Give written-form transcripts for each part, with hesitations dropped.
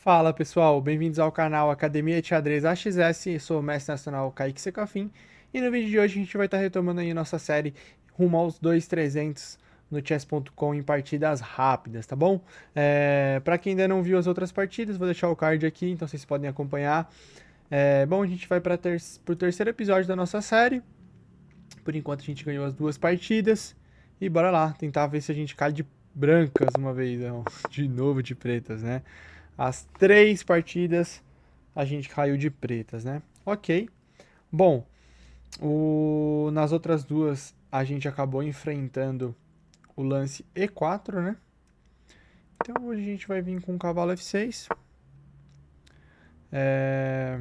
Fala pessoal, bem-vindos ao canal Academia de Xadrez AXS, eu sou o mestre nacional Kaique Secafim e no vídeo de hoje a gente vai estar retomando aí nossa série rumo aos 2.300 no chess.com em partidas rápidas, tá bom? Para quem ainda não viu as outras partidas, vou deixar o card aqui, então vocês podem acompanhar. Bom, a gente vai para o terceiro episódio da nossa série, por enquanto a gente ganhou as duas partidas e bora lá, tentar ver se a gente cai de brancas uma vez, não, de novo de pretas, né? As três partidas a gente caiu de pretas, né? Ok. Bom, nas outras duas a gente acabou enfrentando o lance E4, né? Então hoje a gente vai vir com o cavalo F6. É...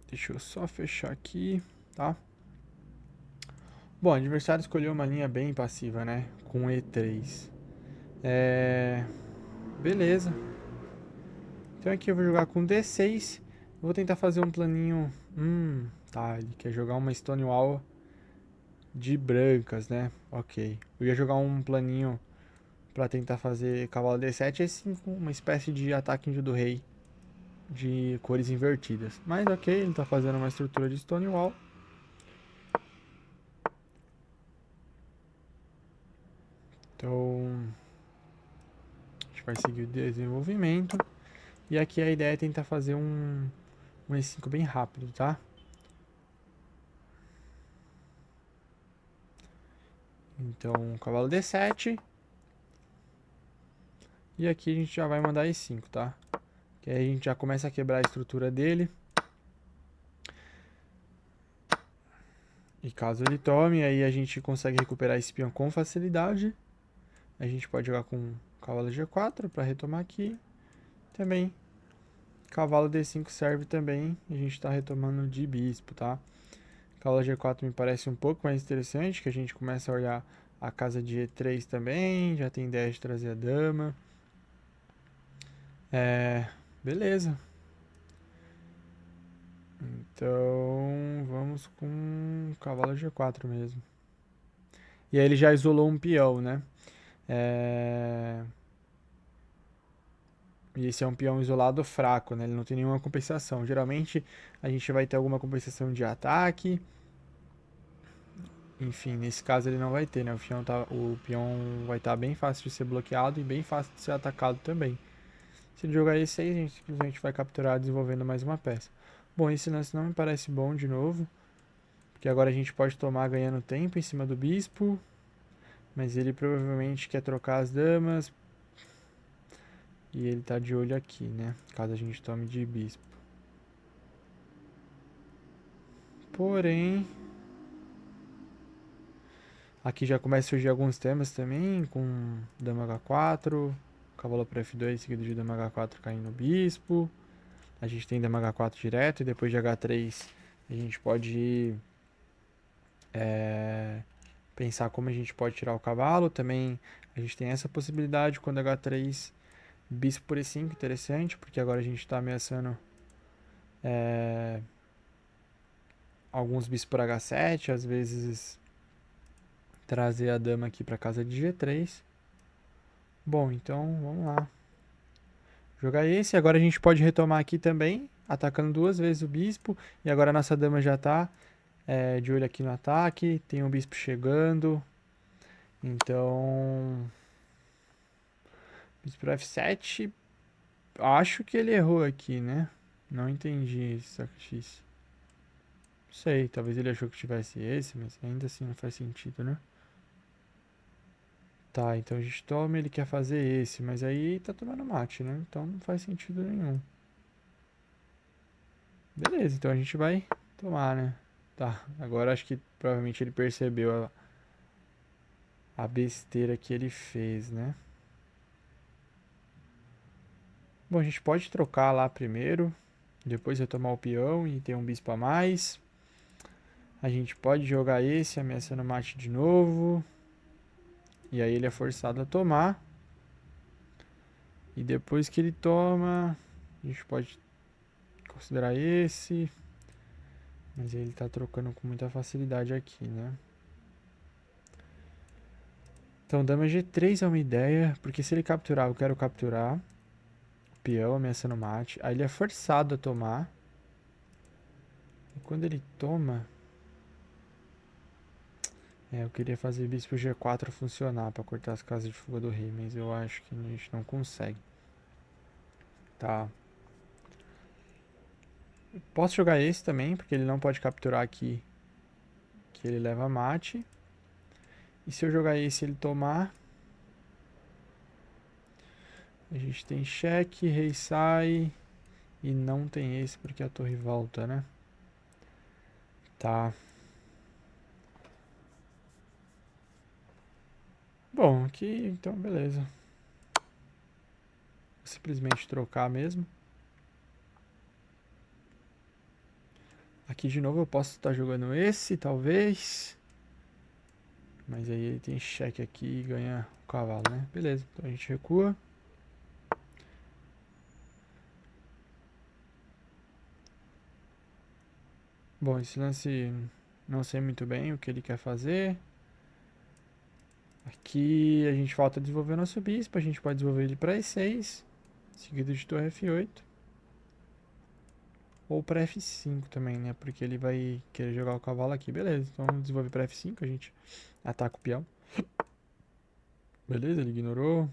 Deixa eu só fechar aqui, tá? Bom, o adversário escolheu uma linha bem passiva, né? Com E3. Beleza. Então aqui eu vou jogar com D6. Vou tentar fazer um planinho. Tá. Ele quer jogar uma Stonewall de brancas, né? Ok. Eu ia jogar um planinho pra tentar fazer cavalo D7 E5, uma espécie de ataque do rei de cores invertidas. Mas ok, ele tá fazendo uma estrutura de Stonewall. Então, a gente vai seguir o desenvolvimento. E aqui a ideia é tentar fazer um E5 bem rápido, tá? Então, cavalo D7. E aqui a gente já vai mandar E5, tá? Que aí a gente já começa a quebrar a estrutura dele. E caso ele tome, aí a gente consegue recuperar esse peão com facilidade. A gente pode jogar com cavalo G4 para retomar aqui. Também cavalo D5 serve também. A gente está retomando de bispo, tá? Cavalo G4 me parece um pouco mais interessante, que a gente começa a olhar a casa de E3 também. Já tem ideia de trazer a dama. Beleza. Então vamos com cavalo G4 mesmo. E aí ele já isolou um peão, né? E esse é um peão isolado fraco, né? Ele não tem nenhuma compensação. Geralmente a gente vai ter alguma compensação de ataque. Enfim, nesse caso ele não vai ter, né? O peão vai estar bem fácil de ser bloqueado e bem fácil de ser atacado também. Se ele jogar E6, a gente simplesmente vai capturar desenvolvendo mais uma peça. Bom, esse lance não me parece bom de novo. Porque agora a gente pode tomar ganhando tempo em cima do bispo. Mas ele provavelmente quer trocar as damas. E ele tá de olho aqui, né? Caso a gente tome de bispo. Porém, aqui já começa a surgir alguns temas também, com dama H4, cavalo para F2 seguido de dama H4 caindo no bispo. A gente tem dama H4 direto e depois de H3 a gente pode ir, pensar como a gente pode tirar o cavalo. Também a gente tem essa possibilidade quando H3, bispo por E5, interessante, porque agora a gente está ameaçando alguns bispos por H7, às vezes trazer a dama aqui para casa de G3. Bom, então vamos lá. Jogar esse, agora a gente pode retomar aqui também, atacando duas vezes o bispo. E agora a nossa dama já tá de olho aqui no ataque, tem um bispo chegando. Então, bispo F7, acho que ele errou aqui, né? Não entendi esse sacrifício. Não sei, talvez ele achou que tivesse esse, mas ainda assim não faz sentido, né? Tá, então a gente toma, ele quer fazer esse, mas aí tá tomando mate, né? Então não faz sentido nenhum. Beleza, então a gente vai tomar, né? Tá, agora acho que provavelmente ele percebeu a besteira que ele fez, né? Bom, a gente pode trocar lá primeiro, depois retomar o peão e ter um bispo a mais. A gente pode jogar esse, ameaçando mate de novo. E aí ele é forçado a tomar. E depois que ele toma, a gente pode considerar esse. Mas ele tá trocando com muita facilidade aqui, né? Então dama G3 é uma ideia, porque se ele capturar, eu quero capturar. Peão ameaçando mate. Aí ele é forçado a tomar. E quando ele toma... eu queria fazer bispo G4 funcionar pra cortar as casas de fuga do rei, mas eu acho que a gente não consegue. Tá. Posso jogar esse também, porque ele não pode capturar aqui, que ele leva mate. E se eu jogar esse e ele tomar... A gente tem cheque, rei sai... E não tem esse porque a torre volta, né? Tá. Bom, aqui então beleza. Vou simplesmente trocar mesmo. Aqui de novo eu posso estar jogando esse, talvez. Mas aí ele tem cheque aqui e ganha o cavalo, né? Beleza, então a gente recua. Bom, esse lance não sei muito bem o que ele quer fazer. Aqui a gente falta desenvolver nosso bispo, a gente pode desenvolver ele para E6, seguido de torre F8. Ou para F5 também, né? Porque ele vai querer jogar o cavalo aqui. Beleza, então vamos desenvolver para F5, a gente ataca o peão. Beleza, ele ignorou.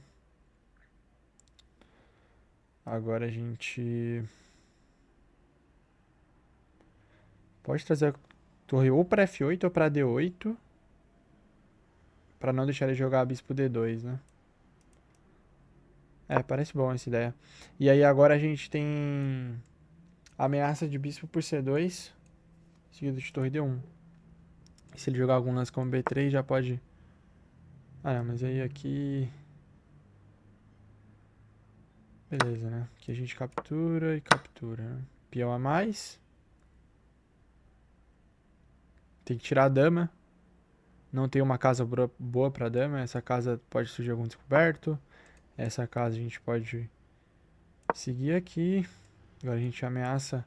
Agora a gente pode trazer a torre ou para F8 ou para D8. Para não deixar ele jogar bispo D2, né? Parece bom essa ideia. E aí agora a gente tem ameaça de bispo por C2, seguido de torre D1. E se ele jogar algum lance como B3, já pode... Ah, não, mas aí aqui... Beleza, né? Aqui a gente captura e captura, né? Peão a mais. Tem que tirar a dama. Não tem uma casa boa pra dama. Essa casa pode surgir algum descoberto. Essa casa a gente pode seguir aqui. Agora a gente ameaça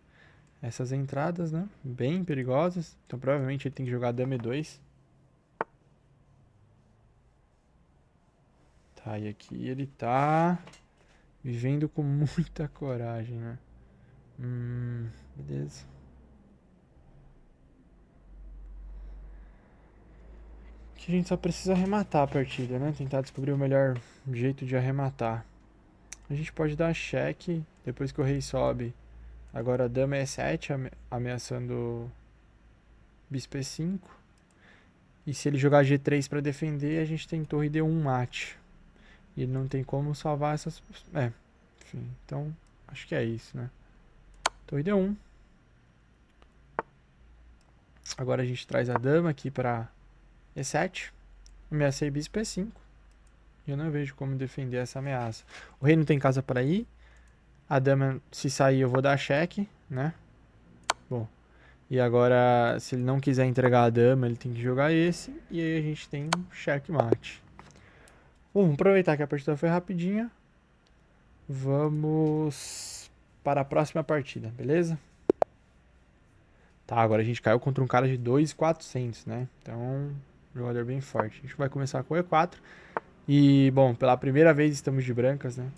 essas entradas, né? Bem perigosas. Então provavelmente ele tem que jogar dama E2. Tá, e aqui ele tá vivendo com muita coragem, né? Beleza. Aqui a gente só precisa arrematar a partida, né? Tentar descobrir o melhor jeito de arrematar. A gente pode dar cheque depois que o rei sobe. Agora a dama E7 ameaçando bispo E5. E se ele jogar G3 para defender, a gente tem torre D1 mate. E ele não tem como salvar essas... enfim, então acho que é isso, né? Torre D1. Agora a gente traz a dama aqui para E7. Ameacei bispo E5. E eu não vejo como defender essa ameaça. O rei não tem casa para ir. A dama, se sair, eu vou dar cheque, né? Bom. E agora, se ele não quiser entregar a dama, ele tem que jogar esse. E aí a gente tem um checkmate. Bom, vamos aproveitar que a partida foi rapidinha. Vamos para a próxima partida, beleza? Tá, agora a gente caiu contra um cara de 2.400, né? Então, um jogador bem forte. A gente vai começar com o E4. E, bom, pela primeira vez estamos de brancas, né?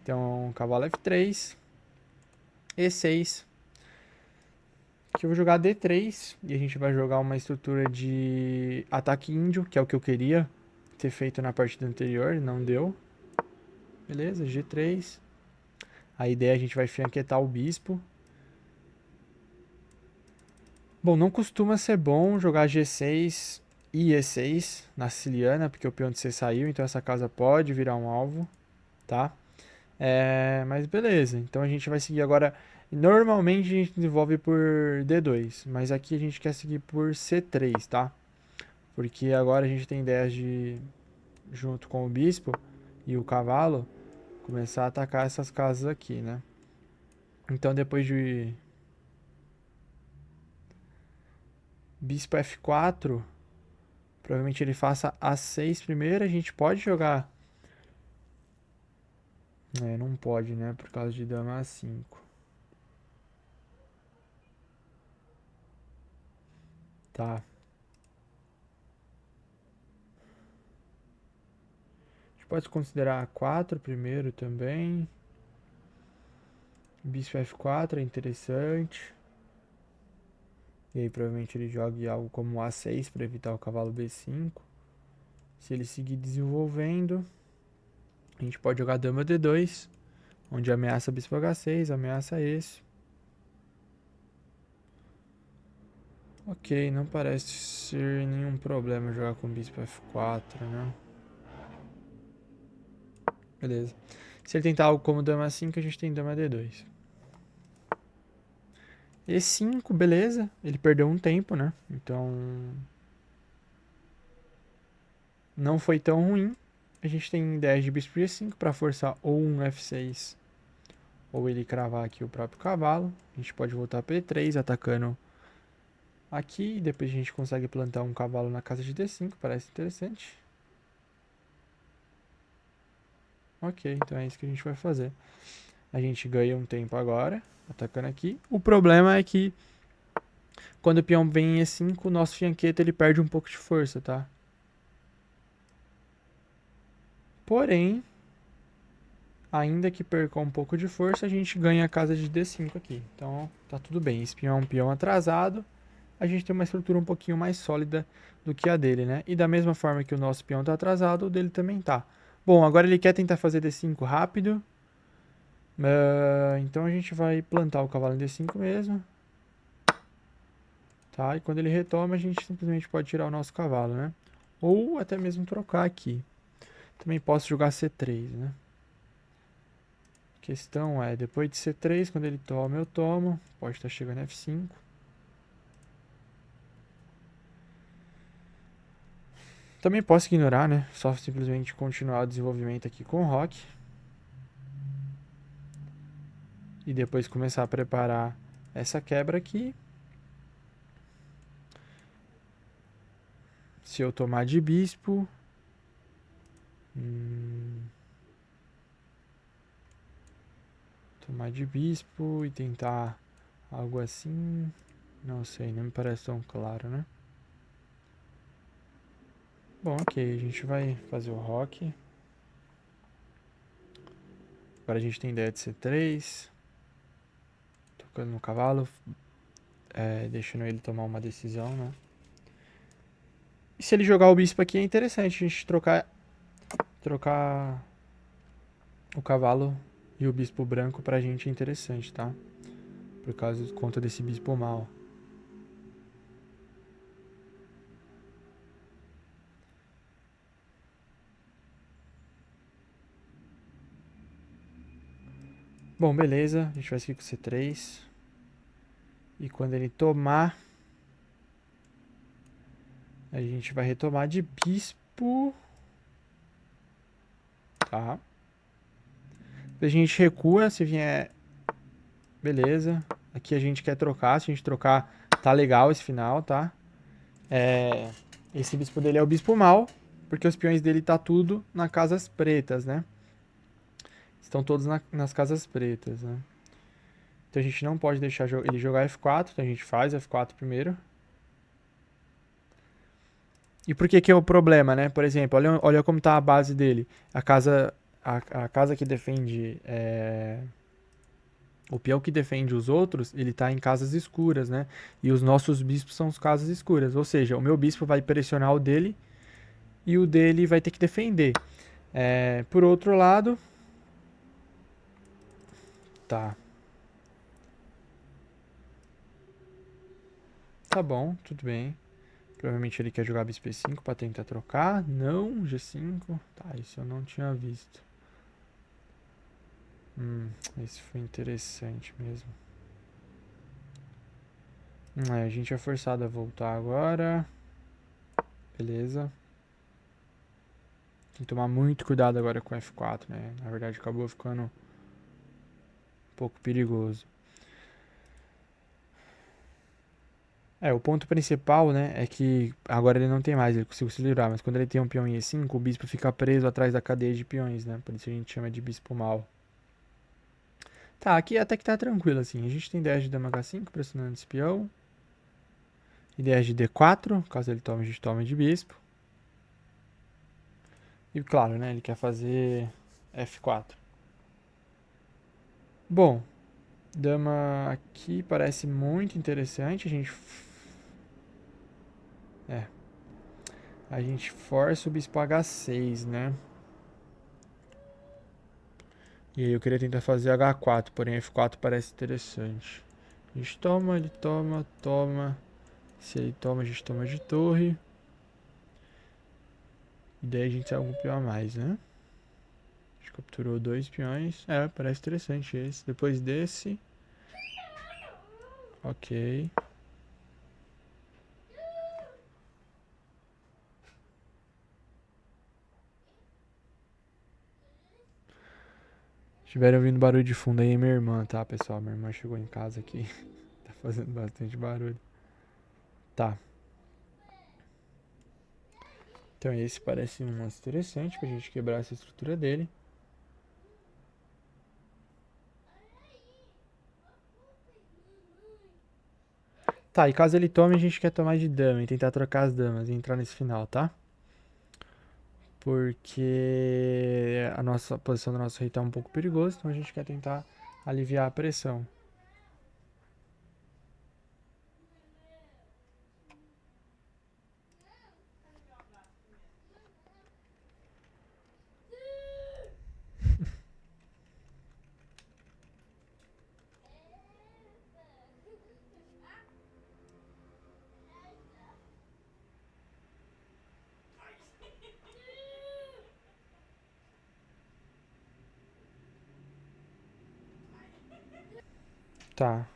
Então, cavalo F3. E6. Aqui eu vou jogar D3. E a gente vai jogar uma estrutura de ataque índio, que é o que eu queria ter feito na partida anterior. Não deu. Beleza, G3. A ideia é a gente vai fianquetar o bispo. Bom, não costuma ser bom jogar G6 e E6 na siciliana, porque o peão de C saiu, então essa casa pode virar um alvo, tá? Mas beleza, então a gente vai seguir agora. Normalmente a gente desenvolve por D2, mas aqui a gente quer seguir por C3, tá? Porque agora a gente tem ideias de, junto com o bispo e o cavalo, começar a atacar essas casas aqui, né? Então depois de bispo F4, provavelmente ele faça A6 primeiro, a gente pode jogar... não pode, né? Por causa de dama A5. Tá. pode considerar A4 primeiro também. Bispo F4 é interessante. E aí provavelmente ele joga algo como A6 para evitar o cavalo B5. Se ele seguir desenvolvendo, a gente pode jogar dama D2, onde ameaça bispo H6, ameaça esse. Ok, não parece ser nenhum problema jogar com bispo F4, né? Beleza. Se ele tentar algo como dama 5, a gente tem dama D2. E5, beleza. Ele perdeu um tempo, né? Então não foi tão ruim. A gente tem ideias de bispo G5 para forçar ou um F6 ou ele cravar aqui o próprio cavalo. A gente pode voltar para E3 atacando aqui. Depois a gente consegue plantar um cavalo na casa de D5. Parece interessante. Ok, então é isso que a gente vai fazer. A gente ganha um tempo agora, atacando aqui. O problema é que quando o peão vem em E5, o nosso fianqueta ele perde um pouco de força, tá? Porém, ainda que perca um pouco de força, a gente ganha a casa de D5 aqui. Então, tá tudo bem. Esse peão é um peão atrasado. A gente tem uma estrutura um pouquinho mais sólida do que a dele, né? E da mesma forma que o nosso peão tá atrasado, o dele também tá. Bom, agora ele quer tentar fazer D5 rápido. Então a gente vai plantar o cavalo em D5 mesmo. Tá? E quando ele retoma, a gente simplesmente pode tirar o nosso cavalo, né? Ou até mesmo trocar aqui. Também posso jogar C3, né? A questão é, depois de C3, quando ele toma, eu tomo. Pode estar chegando F5. Também posso ignorar, né? Só simplesmente continuar o desenvolvimento aqui com o roque. E depois começar a preparar essa quebra aqui. Se eu tomar de bispo... tomar de bispo e tentar algo assim... Não sei, não me parece tão claro, né? Bom, ok, a gente vai fazer o roque. Agora a gente tem ideia de C3. Tocando no cavalo. Deixando ele tomar uma decisão, né? E se ele jogar o bispo aqui é interessante a gente trocar o cavalo e o bispo branco pra gente é interessante, tá? Por conta desse bispo mal. Bom, beleza. A gente vai seguir com C3. E quando ele tomar, a gente vai retomar de bispo. Tá. Depois a gente recua, se vier... Beleza. Aqui a gente quer trocar. Se a gente trocar, tá legal esse final, tá? Esse bispo dele é o bispo mal, porque os peões dele tá tudo nas casas pretas, né? Estão todos nas casas pretas, né? Então a gente não pode deixar ele jogar F4, então a gente faz F4 primeiro. E por que é o problema, né? Por exemplo, olha como tá a base dele. A casa que defende... O peão que defende os outros, ele tá em casas escuras, né? E os nossos bispos são as casas escuras. Ou seja, o meu bispo vai pressionar o dele e o dele vai ter que defender. Por outro lado... Tá. Tá bom, tudo bem. Provavelmente ele quer jogar bispo E5 pra tentar trocar. Não, G5. Tá, isso eu não tinha visto. Esse foi interessante mesmo. A gente é forçado a voltar agora. Beleza. Tem que tomar muito cuidado agora com F4, né? Na verdade, acabou ficando um pouco perigoso. O ponto principal, né, é que agora ele não tem mais, ele conseguiu se livrar, mas quando ele tem um peão em E5, o bispo fica preso atrás da cadeia de peões, né? Por isso a gente chama de bispo mal. Tá, aqui até que tá tranquilo, assim. A gente tem ideias de dama H5 pressionando esse peão. Ideias de D4, caso ele tome, a gente toma de bispo. E claro, né, ele quer fazer F4. Bom, dama aqui parece muito interessante. É, a gente força o bispo H6, né? E aí eu queria tentar fazer H4, porém F4 parece interessante. A gente toma, ele toma, toma. Se ele toma, a gente toma de torre. E daí a gente sai um peão a mais, né? A gente capturou 2 peões. É, parece interessante esse. Depois desse. Ok. Se estiverem ouvindo barulho de fundo aí, é minha irmã, tá, pessoal? Minha irmã chegou em casa aqui. Tá fazendo bastante barulho. Tá. Então esse parece um mais interessante pra gente quebrar essa estrutura dele. Tá, e caso ele tome, a gente quer tomar de dama e tentar trocar as damas e entrar nesse final, tá? Porque a posição do nosso rei tá um pouco perigosa, então a gente quer tentar aliviar a pressão. Tá.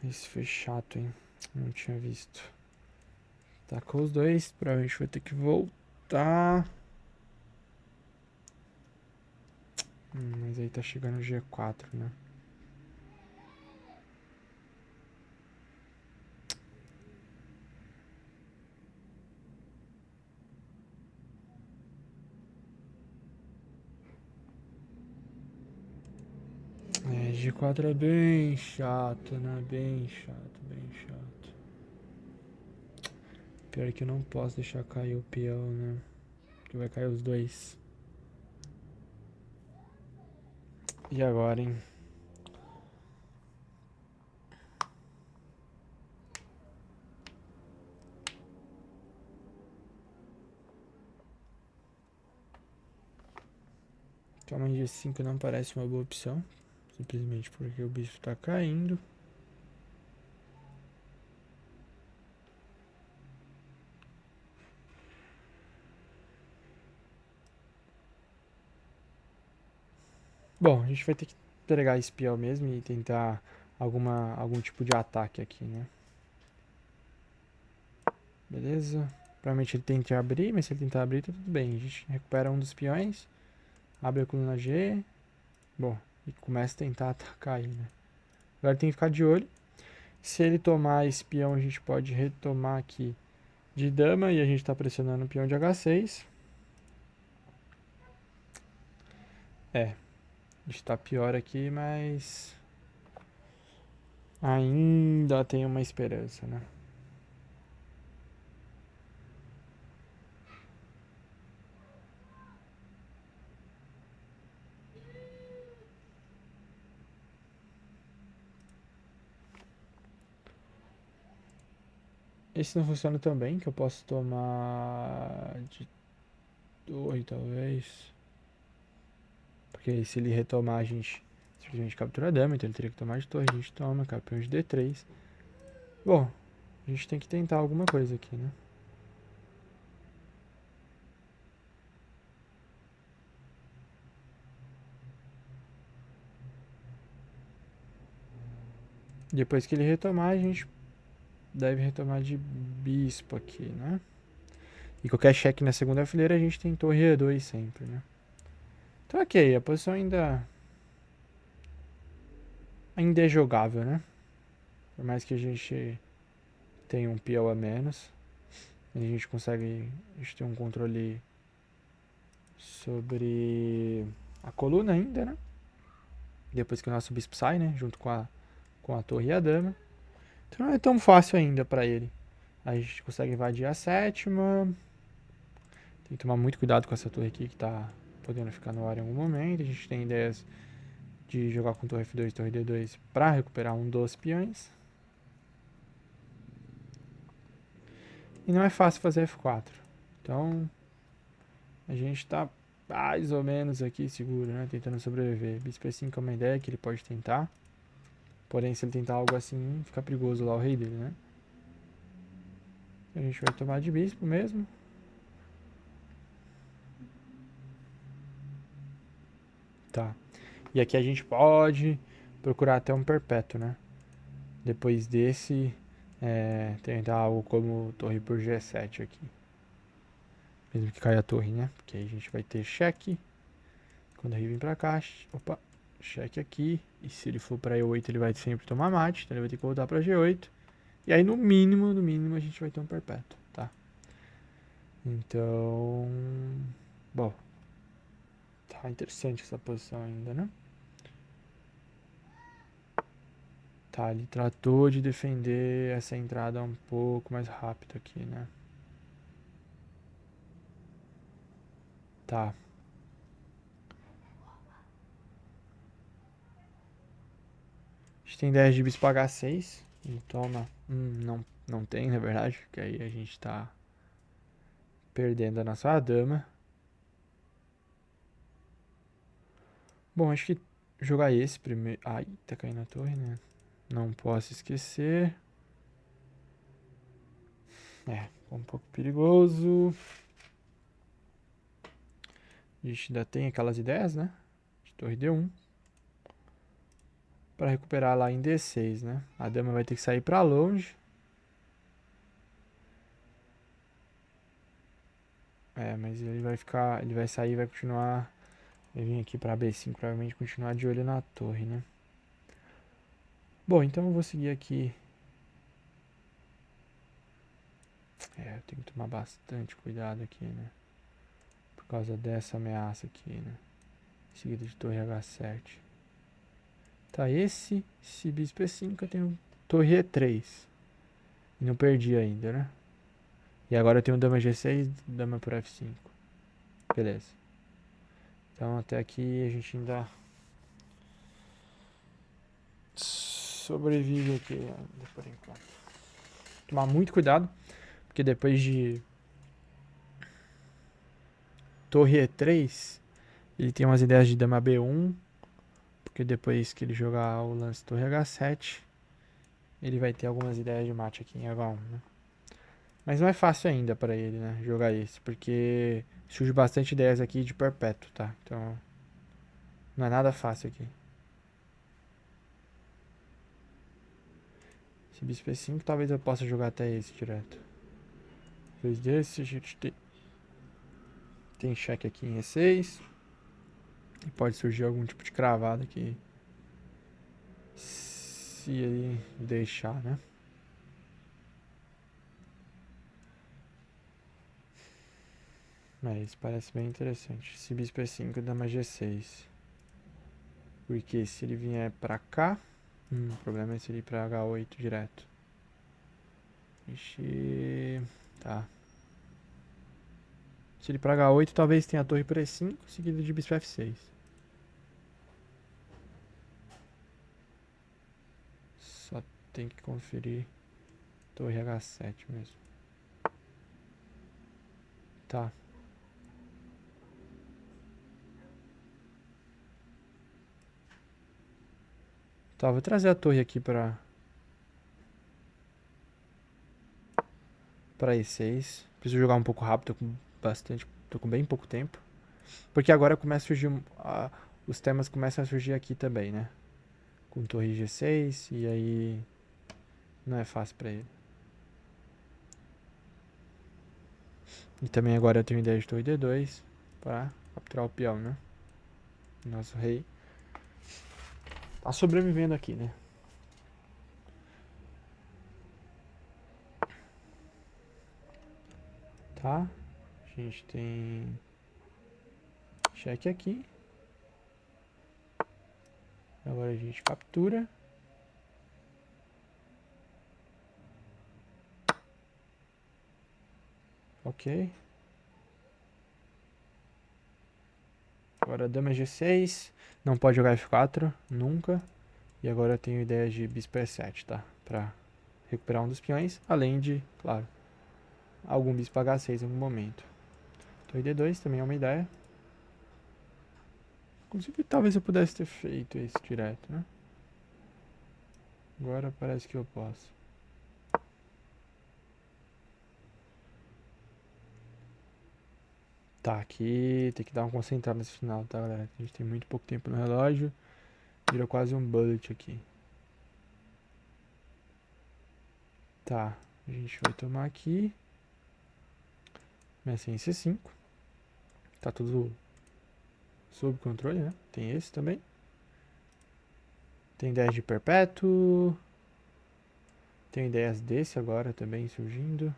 Isso foi chato, hein? Não tinha visto. Tacou os dois, provavelmente vai ter que voltar. Mas aí tá chegando o G4, né? É, G4 é bem chato, né? Bem chato, bem chato. Pior que eu não posso deixar cair o peão, né? Que vai cair os dois. E agora, hein? Tamanho de 5 não parece uma boa opção. Simplesmente porque o bispo tá caindo. Bom, a gente vai ter que pegar esse peão mesmo e tentar algum tipo de ataque aqui, né? Beleza. Provavelmente ele tenta abrir, mas se ele tentar abrir, tá tudo bem. A gente recupera um dos peões. Abre a coluna G. Bom, e começa a tentar atacar aí, né? Agora tem que ficar de olho. Se ele tomar esse peão, a gente pode retomar aqui de dama e a gente tá pressionando o peão de H6. É, a gente tá pior aqui, mas ainda tem uma esperança, né? Esse não funciona tão bem, que eu posso tomar de torre, talvez. Porque se ele retomar, a gente simplesmente captura a dama, então ele teria que tomar de torre. A gente toma, campeão de D3. Bom, a gente tem que tentar alguma coisa aqui, né? Depois que ele retomar, a gente deve retomar de bispo aqui, né? E qualquer cheque na segunda fileira, a gente tem torre E2 sempre, né? Então, ok, a posição ainda é jogável, né? Por mais que a gente tenha um peão a menos, a gente consegue, a gente tem um controle sobre a coluna ainda, né? Depois que o nosso bispo sai, né? Junto com a torre e a dama. Então não é tão fácil ainda pra ele. A gente consegue invadir a sétima. Tem que tomar muito cuidado com essa torre aqui que tá podendo ficar no ar em algum momento. A gente tem ideias de jogar com torre F2 e torre D2 para recuperar um dos peões. E não é fácil fazer F4. Então, a gente tá mais ou menos aqui seguro, né? Tentando sobreviver. Bispo E5 é uma ideia que ele pode tentar. Porém, se ele tentar algo assim, fica perigoso lá o rei dele, né? A gente vai tomar de bispo mesmo. Tá. E aqui a gente pode procurar até um perpétuo, né? Depois desse, tentar algo como torre por G7 aqui. Mesmo que caia a torre, né? Porque aí a gente vai ter cheque. Quando o rei vem pra cá, opa, cheque aqui. E se ele for pra E8, ele vai sempre tomar mate. Então ele vai ter que voltar pra G8. E aí no mínimo, a gente vai ter um perpétuo, tá? Então, bom, tá interessante essa posição ainda, né? Tá, ele tratou de defender essa entrada um pouco mais rápido aqui, né? Tá. A gente tem 10 de bispo H6. Então não tem, na verdade. Porque aí a gente tá perdendo a nossa dama. Bom, acho que jogar esse primeiro. Ai, tá caindo a torre, né? Não posso esquecer. Um pouco perigoso. A gente ainda tem aquelas ideias, né? De torre D1. Pra recuperar lá em D6, né? A dama vai ter que sair pra longe. Mas ele vai ficar. Ele vai sair e vai continuar. Vai vir aqui pra B5, provavelmente continuar de olho na torre, né? Bom, então eu vou seguir aqui. Eu tenho que tomar bastante cuidado aqui, né? Por causa dessa ameaça aqui, né? Seguida de torre H7. Tá, esse bispo E5 eu tenho torre E3. E não perdi ainda, né? E agora eu tenho dama G6, dama por F5. Beleza. Então até aqui a gente ainda sobrevive aqui ainda por enquanto. Tomar muito cuidado, porque depois de torre E3, ele tem umas ideias de dama B1, porque depois que ele jogar o lance torre H7, ele vai ter algumas ideias de mate aqui em H1, né? Mas não é fácil ainda para ele, né, jogar esse, porque surge bastante ideias aqui de perpétuo, tá? Então, não é nada fácil aqui. Esse bispo E5, talvez eu possa jogar até esse direto. Depois desse, a gente tem cheque aqui em E6. E pode surgir algum tipo de cravada aqui. Se ele deixar, né? Mas parece bem interessante. Esse bispo E5 dá mais G6. Porque se ele vier pra cá... o problema é se ele ir pra H8 direto. Ixi... Tá. Se ele ir pra H8, talvez tenha a torre por E5, seguida de bispo F6. Só tem que conferir torre H7 mesmo. Tá. Tá, vou trazer a torre aqui pra E6. Preciso jogar um pouco rápido, tô com bem pouco tempo. Porque agora começa a surgir, os temas começam a surgir aqui também, né? Com torre G6, e aí não é fácil pra ele. E também agora eu tenho ideia de torre D2 pra capturar o peão, né? Nosso rei tá sobrevivendo aqui, né? Tá? A gente tem cheque aqui. Agora a gente captura. Ok. Agora dama G6. Não pode jogar F4, nunca. E agora eu tenho ideia de bispo E7, tá? Pra recuperar um dos peões. Além de, claro, algum bispo H6 em algum momento. Torre D2 também é uma ideia. Inclusive, talvez eu pudesse ter feito esse direto, né? Agora parece que eu posso. Tá, aqui tem que dar uma concentrada nesse final, tá, galera? A gente tem muito pouco tempo no relógio. Virou quase um bullet aqui. Tá, a gente vai tomar aqui. Começa em C5. Tá tudo sob controle, né? Tem esse também. Tem ideias de perpétuo. Tem ideias desse agora também surgindo.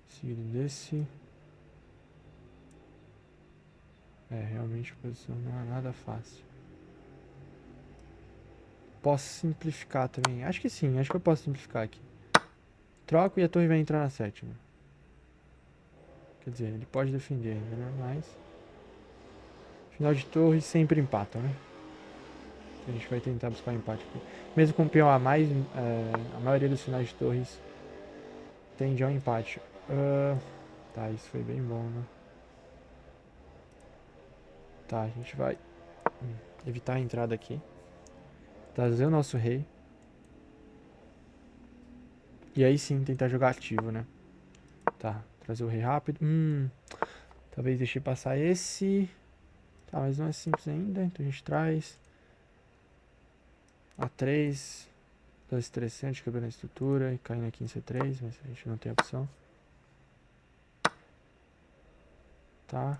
Seguido desse. Realmente a posição não é nada fácil. Posso simplificar também. Acho que sim, acho que eu posso simplificar aqui. Troco e a torre vai entrar na sétima. Quer dizer, ele pode defender ainda, né? Mas... final de torre sempre empatam, né? A gente vai tentar buscar um empate aqui. Mesmo com o peão a mais, a maioria dos finais de torres tende a um empate. Tá, isso foi bem bom, né? Tá, a gente vai evitar a entrada aqui. Trazer o nosso rei. E aí sim tentar jogar ativo, né? Tá, trazer o rei rápido. Talvez deixe passar esse. Tá, mas não é simples ainda. Então a gente traz A3. Das estressante, quebrando a estrutura e caindo aqui em C3, mas a gente não tem opção. Tá.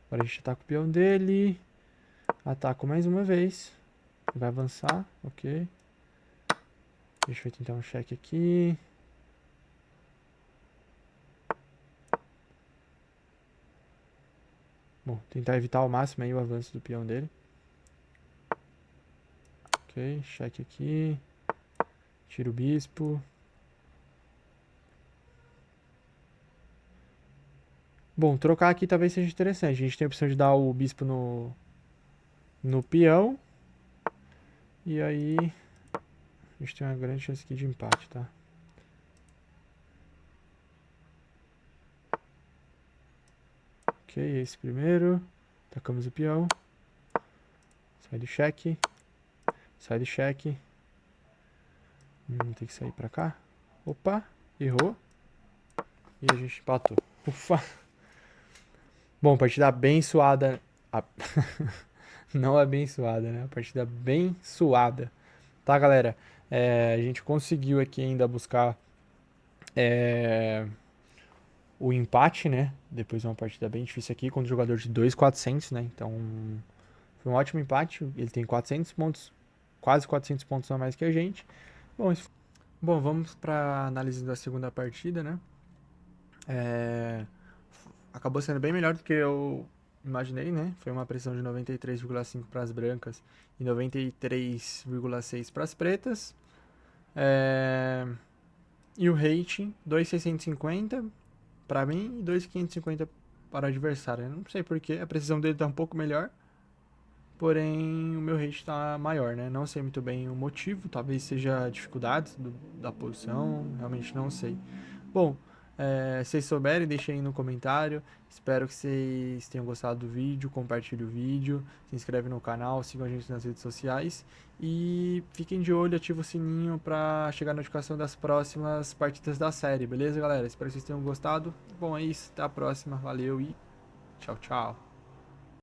Agora a gente ataca o peão dele. Ataco mais uma vez. Vai avançar, ok. A gente vai tentar um cheque aqui. Bom, tentar evitar ao máximo aí o avanço do peão dele. Ok, cheque aqui. Tira o bispo. Bom, trocar aqui talvez seja interessante. A gente tem a opção de dar o bispo no peão. E aí a gente tem uma grande chance aqui de empate, tá? Ok, esse primeiro. Tacamos o peão. Sai do cheque. Sai do cheque. Tem que sair pra cá. Opa, errou. E a gente empatou. Ufa. Bom, partida abençoada. Não abençoada, né? Partida bem suada. Tá, galera? A gente conseguiu aqui ainda buscar o empate, né? Depois de uma partida bem difícil aqui, contra um jogador de 2.400, né? Então, foi um ótimo empate. Ele tem 400 pontos, quase 400 pontos a mais que a gente. Bom, vamos para análise da segunda partida, né? Acabou sendo bem melhor do que eu imaginei, né? Foi uma pressão de 93,5 para as brancas e 93,6 para as pretas. E o rating 2.650 para mim e 2.550 para o adversário. Eu não sei porquê, a precisão dele tá um pouco melhor, porém o meu rate tá maior, né? Não sei muito bem o motivo, talvez seja dificuldades da posição, realmente não sei. Bom, se vocês souberem, deixem aí no comentário. Espero que vocês tenham gostado do vídeo. Compartilhe o vídeo, se inscreve no canal, sigam a gente nas redes sociais. E fiquem de olho, ativa o sininho para chegar a notificação das próximas partidas da série, beleza, galera? Espero que vocês tenham gostado. Bom, é isso, até a próxima. Valeu e tchau, tchau.